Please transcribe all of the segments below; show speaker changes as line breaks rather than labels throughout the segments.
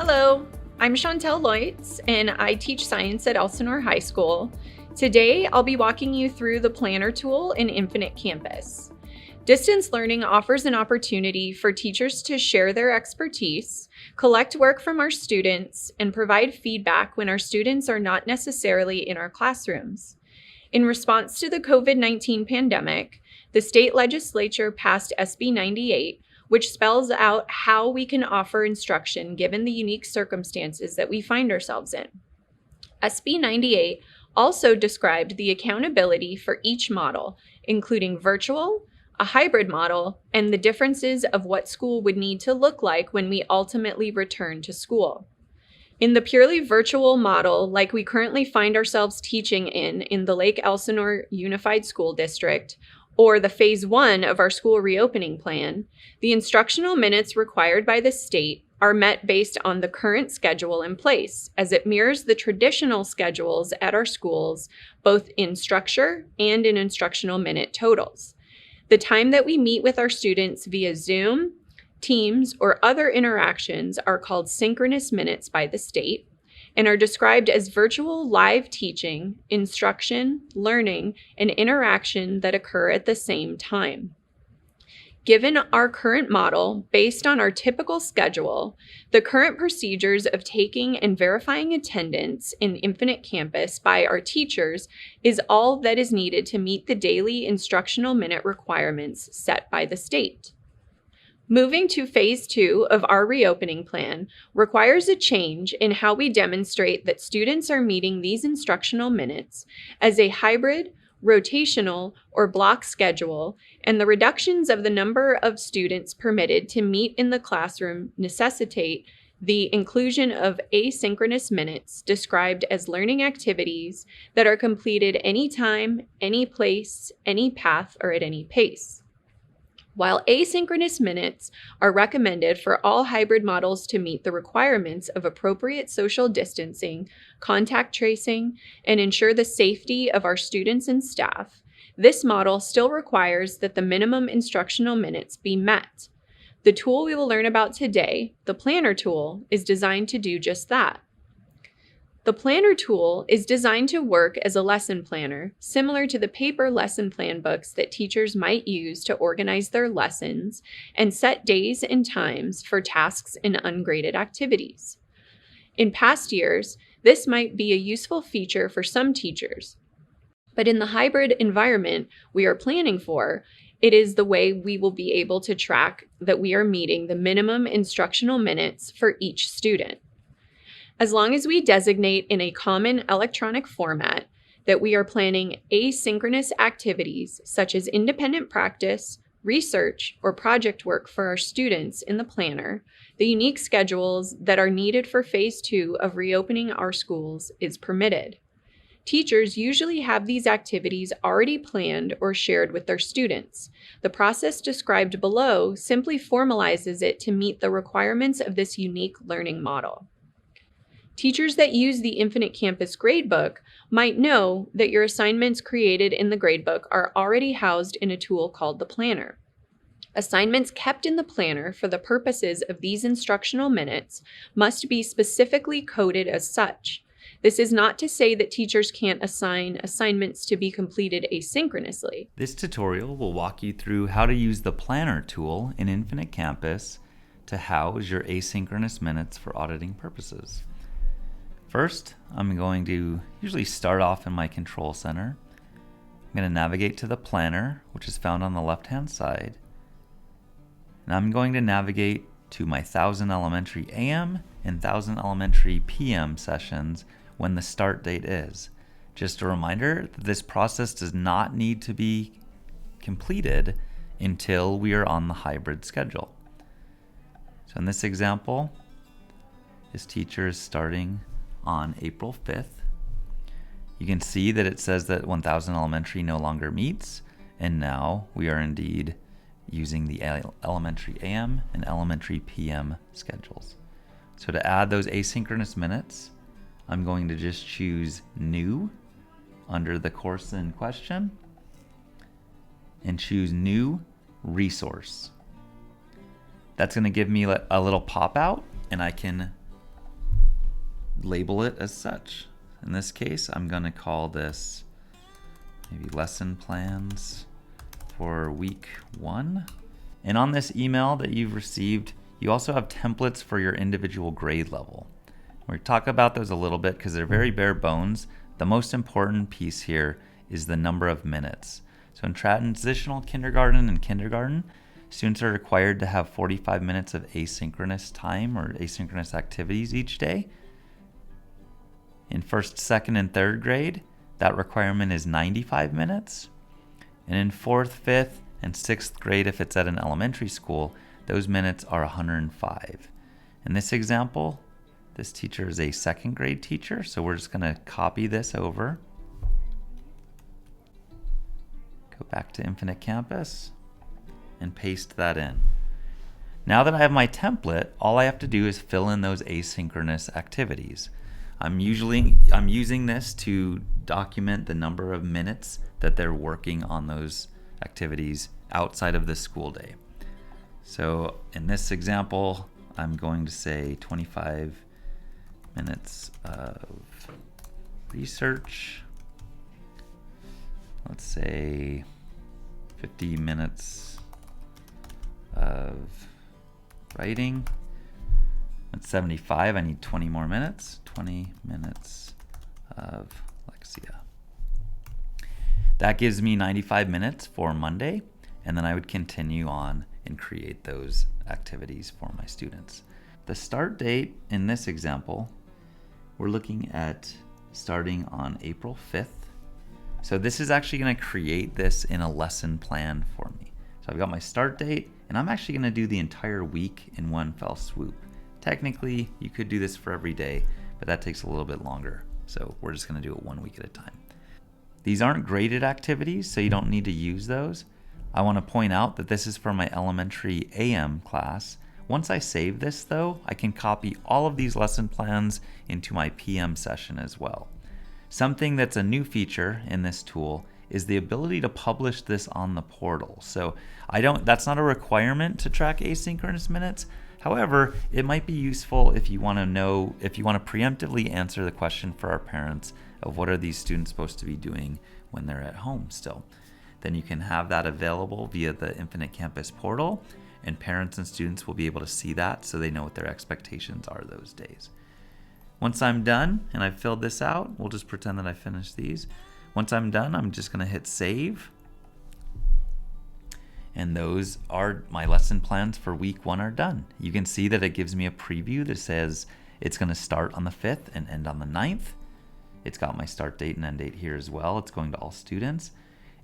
Hello, I'm Chantel Leutz, and I teach science at Elsinore High School. Today, I'll be walking you through the planner tool in Infinite Campus. Distance learning offers an opportunity for teachers to share their expertise, collect work from our students, and provide feedback when our students are not necessarily in our classrooms. In response to the COVID-19 pandemic, the state legislature passed SB 98, which spells out how we can offer instruction given the unique circumstances that we find ourselves in. SB 98 also described the accountability for each model, including virtual, a hybrid model, and the differences of what school would need to look like when we ultimately return to school. In the purely virtual model, like we currently find ourselves teaching in the Lake Elsinore Unified School District, or the phase 1 of our school reopening plan, the instructional minutes required by the state are met based on the current schedule in place, as it mirrors the traditional schedules at our schools, both in structure and in instructional minute totals. The time that we meet with our students via Zoom, Teams, or other interactions are called synchronous minutes by the state and are described as virtual live teaching, instruction, learning, and interaction that occur at the same time. Given our current model, based on our typical schedule, the current procedures of taking and verifying attendance in Infinite Campus by our teachers is all that is needed to meet the daily instructional minute requirements set by the state. Moving to phase 2 of our reopening plan requires a change in how we demonstrate that students are meeting these instructional minutes as a hybrid, rotational, or block schedule, and the reductions of the number of students permitted to meet in the classroom necessitate the inclusion of asynchronous minutes described as learning activities that are completed anytime, any place, any path, or at any pace. While asynchronous minutes are recommended for all hybrid models to meet the requirements of appropriate social distancing, contact tracing, and ensure the safety of our students and staff, this model still requires that the minimum instructional minutes be met. The tool we will learn about today, the planner tool, is designed to do just that. The planner tool is designed to work as a lesson planner, similar to the paper lesson plan books that teachers might use to organize their lessons and set days and times for tasks and ungraded activities. In past years, this might be a useful feature for some teachers, but in the hybrid environment we are planning for, it is the way we will be able to track that we are meeting the minimum instructional minutes for each student. As long as we designate in a common electronic format that we are planning asynchronous activities such as independent practice, research, or project work for our students in the planner, the unique schedules that are needed for phase 2 of reopening our schools is permitted. Teachers usually have these activities already planned or shared with their students. The process described below simply formalizes it to meet the requirements of this unique learning model. Teachers that use the Infinite Campus gradebook might know that your assignments created in the gradebook are already housed in a tool called the planner. Assignments kept in the planner for the purposes of these instructional minutes must be specifically coded as such. This is not to say that teachers can't assign assignments to be completed asynchronously.
This tutorial will walk you through how to use the planner tool in Infinite Campus to house your asynchronous minutes for auditing purposes. First, I'm going to usually start off in my control center. I'm going to navigate to the planner, which is found on the left-hand side. And I'm going to navigate to my 1000 Elementary AM and 1000 Elementary PM sessions when the start date is. Just a reminder that this process does not need to be completed until we are on the hybrid schedule. So in this example, this teacher is starting on April 5th. You can see that it says that 1000 Elementary no longer meets, and now we are indeed using the Elementary AM and Elementary PM schedules. So to add those asynchronous minutes, I'm going to just choose New under the course in question and choose New Resource. That's going to give me a little pop out, and I can label it as such. In this case, I'm going to call this maybe lesson plans for week 1. And on this email that you've received, you also have templates for your individual grade level. We'll talk about those a little bit because they're very bare bones. The most important piece here is the number of minutes. So in transitional kindergarten and kindergarten, students are required to have 45 minutes of asynchronous time or asynchronous activities each day. In first, second, and third grade, that requirement is 95 minutes. And in fourth, fifth, and sixth grade, if it's at an elementary school, those minutes are 105. In this example, this teacher is a second grade teacher, so we're just going to copy this over. Go back to Infinite Campus and paste that in. Now that I have my template, all I have to do is fill in those asynchronous activities. I'm using this to document the number of minutes that they're working on those activities outside of the school day. So in this example, I'm going to say 25 minutes of research. Let's say 50 minutes of writing. That's 75. I need 20 more minutes. 20 minutes of Lexia. That gives me 95 minutes for Monday, and then I would continue on and create those activities for my students. The start date in this example, we're looking at starting on April 5th. So this is actually going to create this in a lesson plan for me. So I've got my start date, and I'm actually going to do the entire week in one fell swoop. Technically, you could do this for every day, but that takes a little bit longer. So we're just going to do it 1 week at a time. These aren't graded activities, so you don't need to use those. I want to point out that this is for my elementary AM class. Once I save this though, I can copy all of these lesson plans into my PM session as well. Something that's a new feature in this tool is the ability to publish this on the portal. So that's not a requirement to track asynchronous minutes. However, it might be useful if you want to preemptively answer the question for our parents of what are these students supposed to be doing when they're at home still. Then you can have that available via the Infinite Campus portal, and parents and students will be able to see that so they know what their expectations are those days. Once I'm done and I've filled this out, we'll just pretend that I finished these. Once I'm done, I'm just going to hit save. And those are my lesson plans for week 1 are done. You can see that it gives me a preview that says it's going to start on the 5th and end on the 9th. It's got my start date and end date here as well. It's going to all students.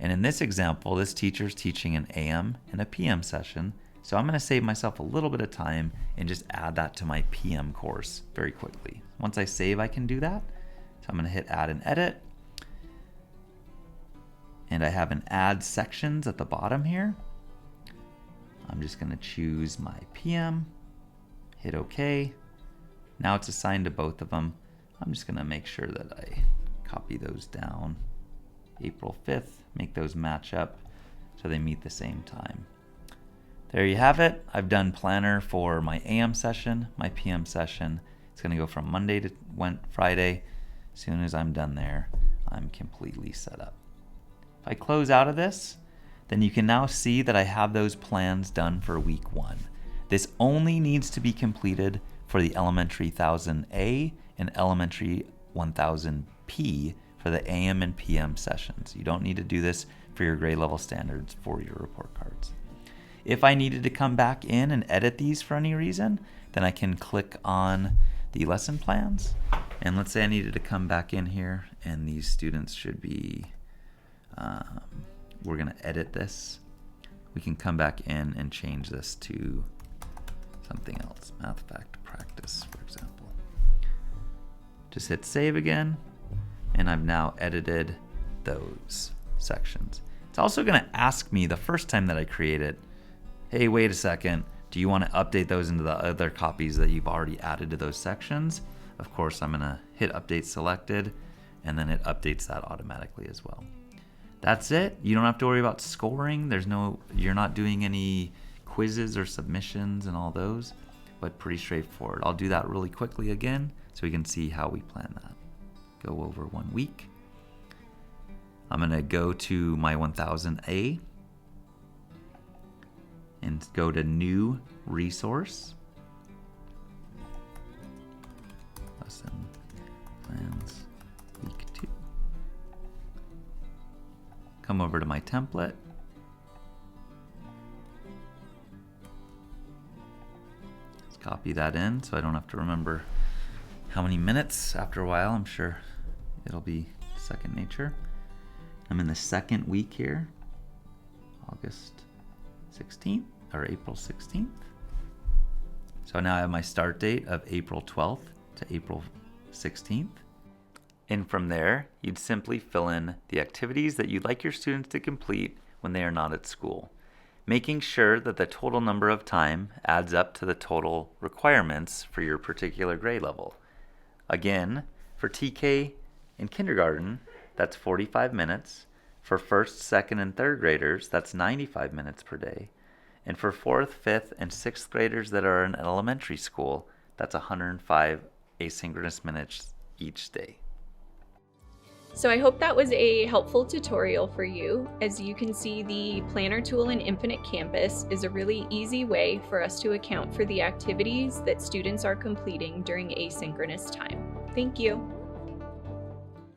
And in this example, this teacher's teaching an AM and a PM session. So I'm going to save myself a little bit of time and just add that to my PM course very quickly. Once I save, I can do that. So I'm going to hit add and edit. And I have an add sections at the bottom here. I'm just going to choose my PM, hit OK. Now it's assigned to both of them. I'm just going to make sure that I copy those down. April 5th, make those match up so they meet the same time. There you have it. I've done planner for my AM session, my PM session. It's going to go from Monday to Friday. As soon as I'm done there, I'm completely set up. If I close out of this, then you can now see that I have those plans done for week 1. This only needs to be completed for the elementary 1000A and elementary 1000P for the AM and PM sessions. You don't need to do this for your grade level standards for your report cards. If I needed to come back in and edit these for any reason, then I can click on the lesson plans. And let's say I needed to come back in here and these students should be, we're gonna edit this. We can come back in and change this to something else, math fact practice, for example. Just hit save again, and I've now edited those sections. It's also gonna ask me the first time that I create it, hey, wait a second, do you want to update those into the other copies that you've already added to those sections? Of course, I'm going to hit update selected, and then it updates that automatically as well. That's it. You don't have to worry about scoring. You're not doing any quizzes or submissions and all those, but pretty straightforward. I'll do that really quickly again. so we can see how we plan that. Go over 1 week. I'm going to go to my 1000A and go to New Resource. Lesson Plans Week 2. Come over to my template. Let's copy that in so I don't have to remember how many minutes. After a while, I'm sure it'll be second nature. I'm in the second week here, August 16th or April 16th. So now I have my start date of April 12th to April 16th. And from there, you'd simply fill in the activities that you'd like your students to complete when they are not at school, making sure that the total number of time adds up to the total requirements for your particular grade level. Again, for TK and kindergarten, that's 45 minutes. For first, second, and third graders, that's 95 minutes per day. And for fourth, fifth, and sixth graders that are in elementary school, that's 105 asynchronous minutes each day.
So I hope that was a helpful tutorial for you. As you can see, the planner tool in Infinite Campus is a really easy way for us to account for the activities that students are completing during asynchronous time. Thank you.